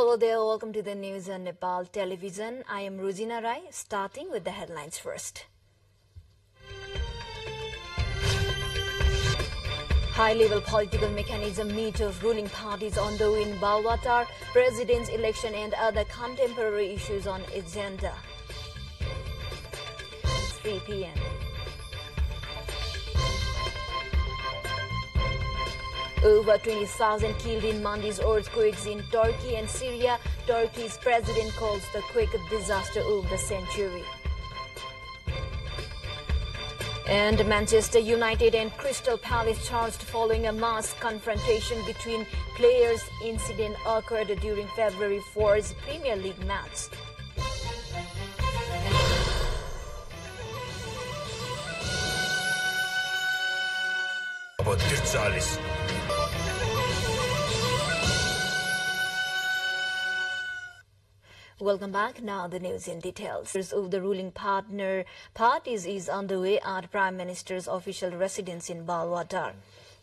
Hello there, welcome to the news on Nepal television. I am Ruzina Rai, starting with the headlines first. High-level political mechanism meet of ruling parties on the way in Balwatar, president's election and other contemporary issues on agenda. It's 3 p.m. Over 20,000 killed in Monday's earthquakes in Turkey and Syria. Turkey's president calls the quake a disaster of the century. And Manchester United and Crystal Palace charged following a mass confrontation between players. Incident occurred during February 4's Premier League match. About 40. Welcome back. Now the news in details. Of the ruling parties is underway at Prime Minister's official residence in Balwatar.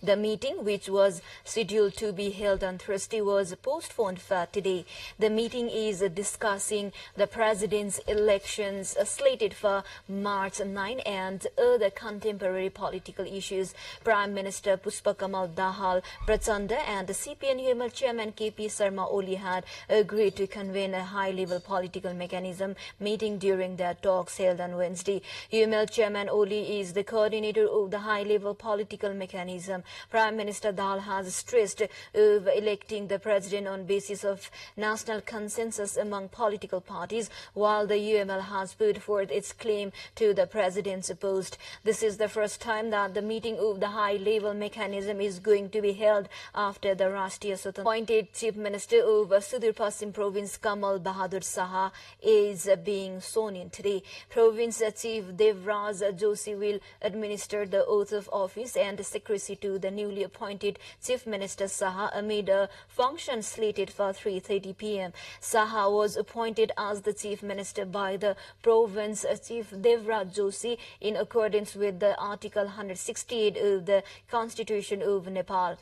The meeting, which was scheduled to be held on Thursday, was postponed for today. The meeting is discussing the president's elections slated for March 9 and other contemporary political issues. Prime Minister Pushpakamal Dahal Prachanda and CPN-UML Chairman KP Sharma Oli had agreed to convene a high-level political mechanism meeting during their talks held on Wednesday. UML Chairman Oli is the coordinator of the high-level political mechanism. Prime Minister Dahal has stressed electing the president on basis of national consensus among political parties, while the UML has put forth its claim to the president's post. This is the first time that the meeting of the high-level mechanism is going to be held after the Rashtriya Swatantra appointed Chief Minister of Sudur Paschim Province Kamal Bahadur Saha is being sworn in today. Province Chief Devraj Joshi will administer the oath of office and secrecy to the newly appointed Chief Minister Saha amid a function slated for 3:30 p.m. Saha was appointed as the Chief Minister by the Province Chief Devraj Joshi in accordance with the Article 168 of the Constitution of Nepal.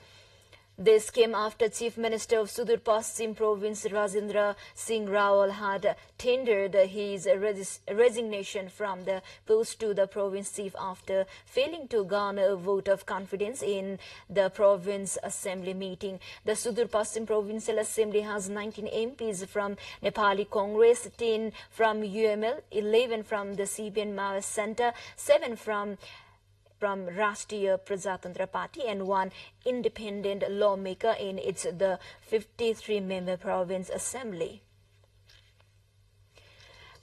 This came after Chief Minister of Sudur Paschim Province Rajendra Singh Rawal had tendered his resignation from the post to the province chief after failing to garner a vote of confidence in the province assembly meeting. The Sudur Paschim Provincial Assembly has 19 MPs from Nepali Congress, 10 from UML, 11 from the CPN Maoist Centre, 7 from Rashtriya Prajatantra Party and 1 independent lawmaker in the 53-member province assembly.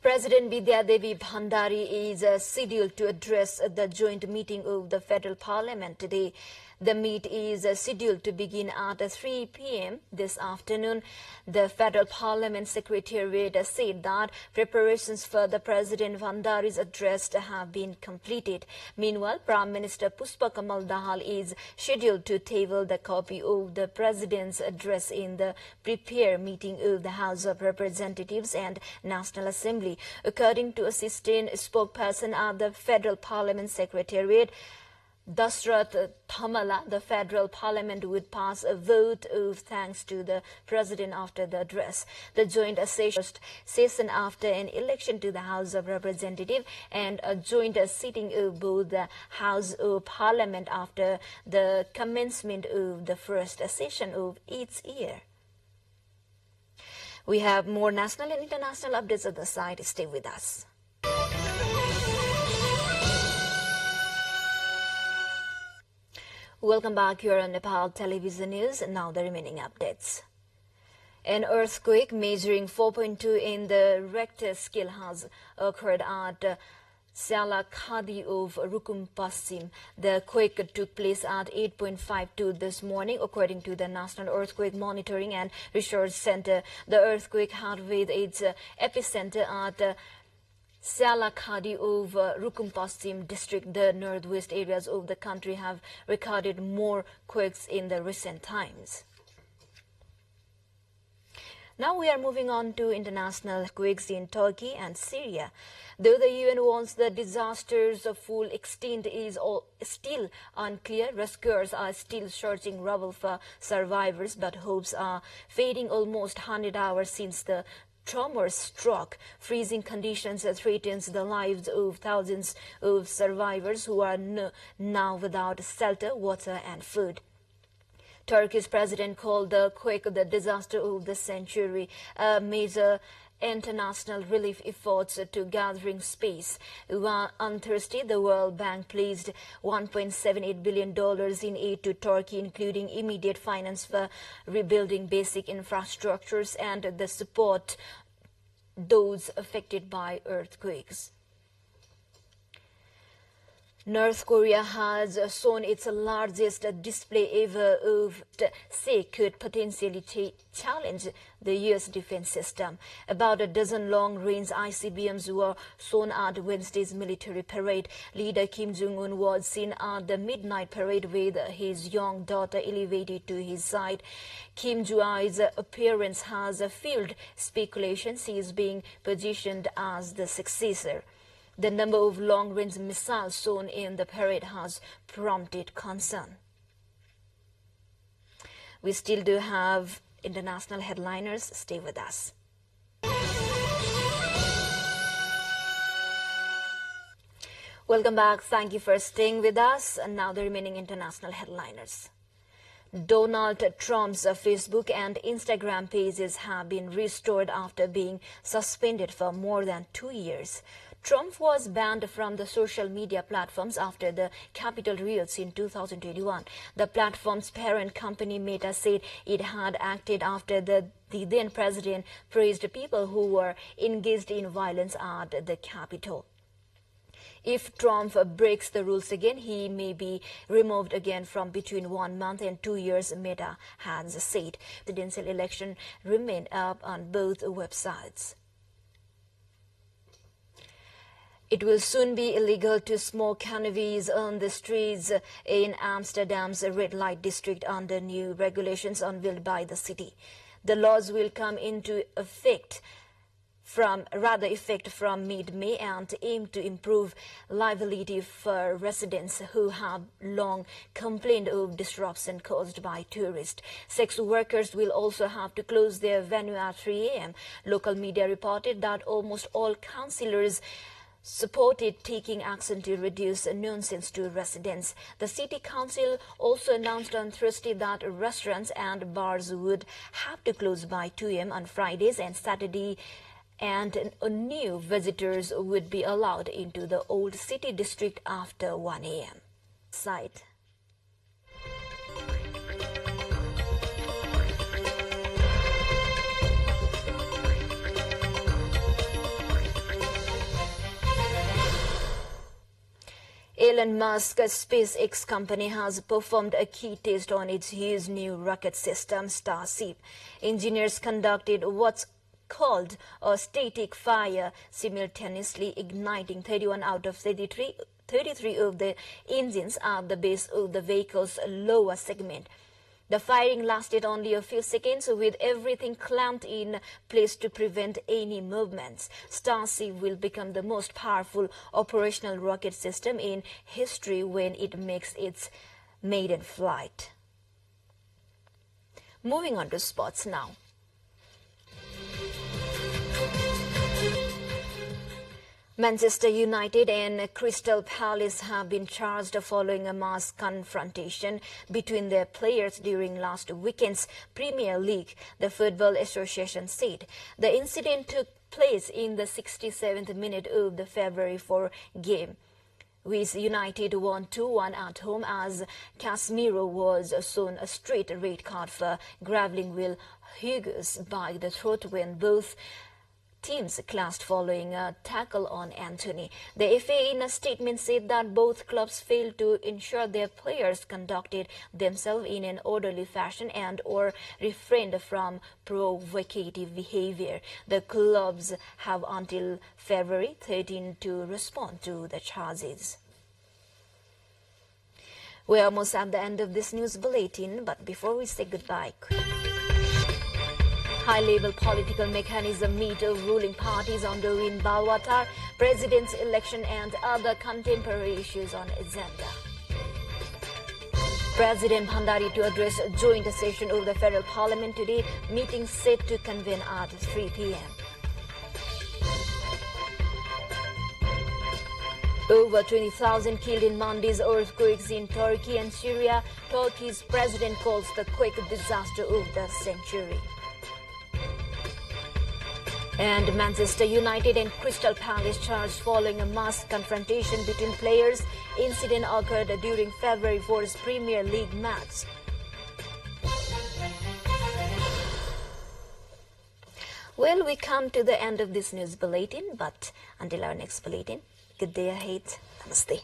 President Vidya Devi Bhandari is scheduled to address the joint meeting of the Federal Parliament today. The meet is scheduled to begin at 3 p.m. this afternoon. The Federal Parliament Secretariat said that preparations for the President Bhandari's address have been completed. Meanwhile, Prime Minister Pushpakamal Dahal is scheduled to table the copy of the President's address in the prepared meeting of the House of Representatives and National Assembly. According to assistant spokesperson at the Federal Parliament Secretariat, Dashrath Thamala, the Federal Parliament would pass a vote of thanks to the President after the address. The joint session after an election to the House of Representatives and a joint sitting of both the House of Parliament after the commencement of the first session of each year. We have more national and international updates at the site. Stay with us. Welcome back here on Nepal Television News. Now the remaining updates. An earthquake measuring 4.2 in the Richter scale has occurred at Sialakhadi of Rukum Paschim. The quake took place at 8.52 this morning, according to the National Earthquake Monitoring and Research Center. The earthquake had with its epicenter at Sialakhadi of Rukum Paschim district. The northwest areas of the country have recorded more quakes in the recent times. Now we are moving on to international quakes in Turkey and Syria. Though the UN warns the disaster's full extent is still unclear, rescuers are still searching rubble for survivors, but hopes are fading almost 100 hours since the tremor struck. Freezing conditions threatens the lives of thousands of survivors who are now without shelter, water and food. Turkey's president called the quake the disaster of the century, a major international relief efforts to gathering space. On Thursday, the World Bank placed $1.78 billion in aid to Turkey, including immediate finance for rebuilding basic infrastructures and the support those affected by earthquakes. North Korea has shown its largest display ever of say could potentially challenge the U.S. defense system. About a dozen long-range ICBMs were shown at Wednesday's military parade. Leader Kim Jong-un was seen at the midnight parade with his young daughter elevated to his side. Kim Jong-un's appearance has fueled speculation he is being positioned as the successor. The number of long-range missiles shown in the parade has prompted concern. We still do have international headliners. Stay with us. Welcome back. Thank you for staying with us. And now the remaining international headliners. Donald Trump's Facebook and Instagram pages have been restored after being suspended for more than 2 years. Trump was banned from the social media platforms after the Capitol riots in 2021. The platform's parent company Meta said it had acted after the then president praised people who were engaged in violence at the Capitol. If Trump breaks the rules again, he may be removed again from between 1 month and 2 years, Meta has said. The presidential election remained up on both websites. It will soon be illegal to smoke cannabis on the streets in Amsterdam's red light district under new regulations unveiled by the city. The laws will come into effect from mid-May and aim to improve livability for residents who have long complained of disruption caused by tourists. Sex workers will also have to close their venue at 3 a.m. Local media reported that almost all councillors supported taking action to reduce nuisance to residents. The city council also announced on Thursday that restaurants and bars would have to close by 2 a.m. on Fridays and Saturday, and new visitors would be allowed into the old city district after 1 a.m. Site. Elon Musk's SpaceX company has performed a key test on its huge new rocket system, Starship. Engineers conducted what's called a static fire, simultaneously igniting 31 out of 33 of the engines at the base of the vehicle's lower segment. The firing lasted only a few seconds, with everything clamped in place to prevent any movements. Starship will become the most powerful operational rocket system in history when it makes its maiden flight. Moving on to sports now. Manchester United and Crystal Palace have been charged following a mass confrontation between their players during last weekend's Premier League, the Football Association said. The incident took place in the 67th minute of the February 4 game, which United won 2-1 at home, as Casemiro was shown a straight red card for grabbing Will Hughes by the throat when both teams clashed following a tackle on Anthony. The FA in a statement said that both clubs failed to ensure their players conducted themselves in an orderly fashion and or refrained from provocative behavior. The clubs have until February 13 to respond to the charges. We're almost at the end of this news bulletin, but before we say goodbye, High-level political mechanism meet of ruling parties underway in Balwatar, president's election and other contemporary issues on agenda. President Bhandari to address a joint session of the Federal Parliament today, meeting set to convene at 3 p.m. Over 20,000 killed in Monday's earthquakes in Turkey and Syria. Turkey's president calls the quake disaster of the century. And Manchester United and Crystal Palace charged following a mass confrontation between players. Incident occurred during February 4's Premier League match. Well, we come to the end of this news bulletin, but until our next bulletin, good day ahead. Namaste.